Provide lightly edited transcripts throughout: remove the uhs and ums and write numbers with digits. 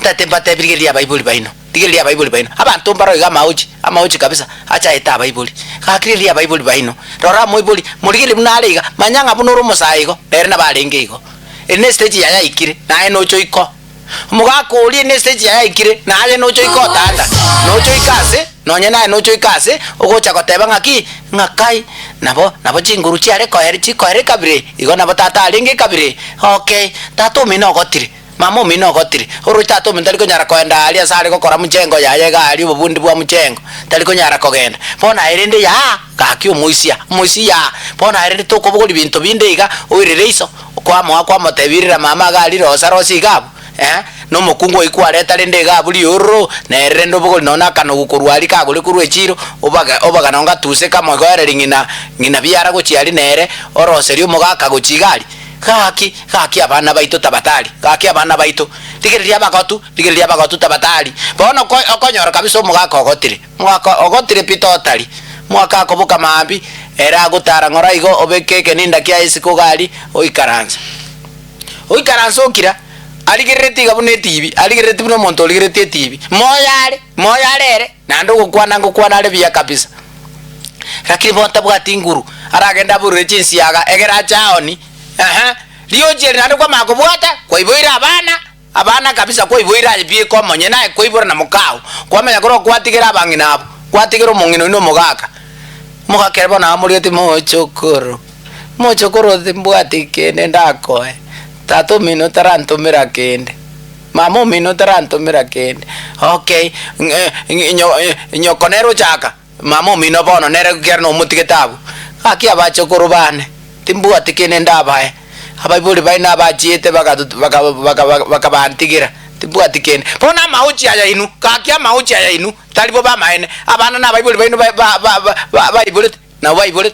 tatemba tebirigeria Abaibori baino tigeria Abaibori baino abantu mbaro iga amauchi kabisa acha eta Abaibori kakiriria Abaibori baino rora moibori murigire munariga manyanga bunuru musaigo ere na barenge igo ene stage ya ikire na eno choiko Omogaka uri ene stage ya ikire na ale no choiko tata no choikase no nyena no choikase ogocha goteba ngaki ngakai nabo chinguru chiare koere kabire igo nabo tata alenge kabire okay tato mino gotire mama mino gotire oro tato mentali ko nyara koenda ali asale ko kora muchengo yaye gali obundi bwa muchengo tali ko nyara kogenda bona irende ya gaki omuisia bona irende to kobugori bintu bindeiga oirire iso kwa motebirira mama gali rosa rosi gabu no mukungu ikwaleta rende gabuli oro na rendo bugori nona kano gukurwali kagule kurwe chiro obaga nonga tuse kama gore ngina byara gochiali nere oroseri Omogaka gochigali kaki abana baito tabatali kaki abana baito tigeria bagatu tabatali bono okonyora kabisa Omogaka ogotire pitotali mwaka akobuka mambi era gutara ngora igo obekeke ninda kya isiko gali oikaranza okira aligireti gabune TV aligireti no monto aligireti TV moyare nando gukwana le bya kabisa lakini bonta bwati nguru aragenda buru jinsi yaga egera chaoni liyo jeri nando kwa makobwata kwa iboira abana kabisa kwa iboira bie kwa monye nae kwa ibora na mukao kwa menya koro kwatigera bangina abo kwatigera mongino no Omogaka bona amurieti mochokoro timbwati kene ndakoe tato mino taranto mira kende mamo mino taranto mira kende okay nyokonero chaka mamo mino bono nere gerno mutigetabu aki abachokoro bane timbwati kene ndabae Abaibori baina abachiete bakabantigira timbwati kene bona mauchi aya inu kakia mauchi aya inu talibo ba maene abana na Abaibori baino Abaibori na Abaibori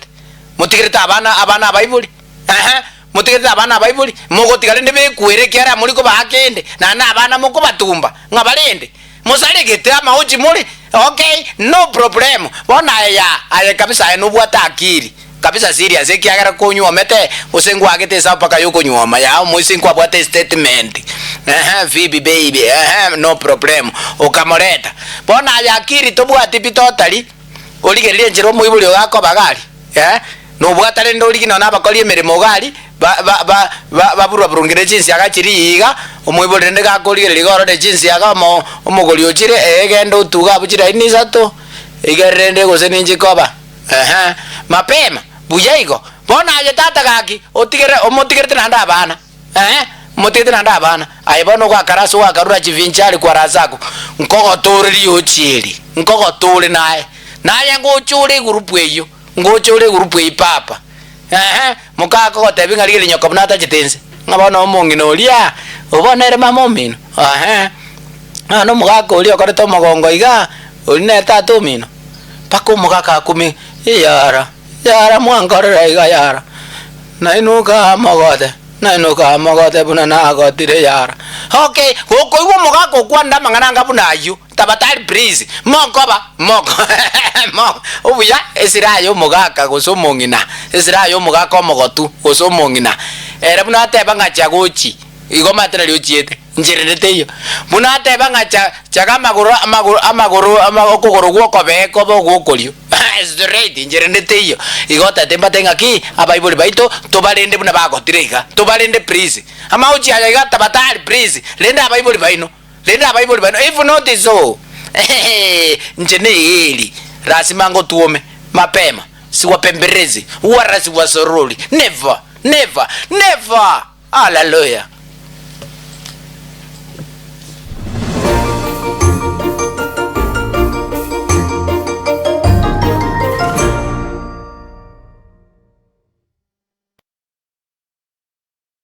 mutigireta abana Abaibori mutigireta abana Abaibori mugotigale ndebe kwerekera muri ko bakende na abana muko batumba ngabalende musalegete amauchi muri okay no problem bona aya kabisa eno bwata akiri kabisa serious ekiagara konywa mete usengwa agete sapaka yoko nyoma ya musingwa bwate statement vibi baby no problem okamoreta bona yakiri tobwati pitotali oligerie njiro muibuli gako bagali no bwatale ndorigino nabakoli emeremo gali baburu burungire jinsi agachiri iga omuibuli ndende gakoligerie ligoro de jinsi agamo omugoli ochire egenda utuga buchira inisato igerende goseninji koba mapema buyaigo bona aje tata gaki omotigere nanda abana motigere nanda abana ayibono kwa karaso wa karura chivinchali kwa razako nkogotore yochiri nkogotore naye ngochore gurupu eyo ngochore gurupu ipapa mukaka gotebi ngarigeli nyoko bunata chitense ngabona omongino olia obonere mamomino no Omogaka oli okoreta omogongo iga oli ne tata omino pako Omogaka akumi yara mwankorera iga yara nainuka mogote buna na agotire yara okay koiwo Omogaka kwanda mangananga buna ayu tabatali please moko obuya esirayo Omogaka gosomongina esirayo Omogaka omogotu gosomongina era buna ateba ngacha gochi igo matera lyochiete njirete yo buna ateba ngacha chaga amaguru okogoro gwoko beko bogokolio straight njirete yo igo tatemba tenga ki Abaibori baito tobalende buna bagotirega tobalende please amauchi ayaga tabatali please lenda Abaibori baino if not so njene heli rasimango tuome mapema siwapemberezi warasi wasoroli never hallelujah.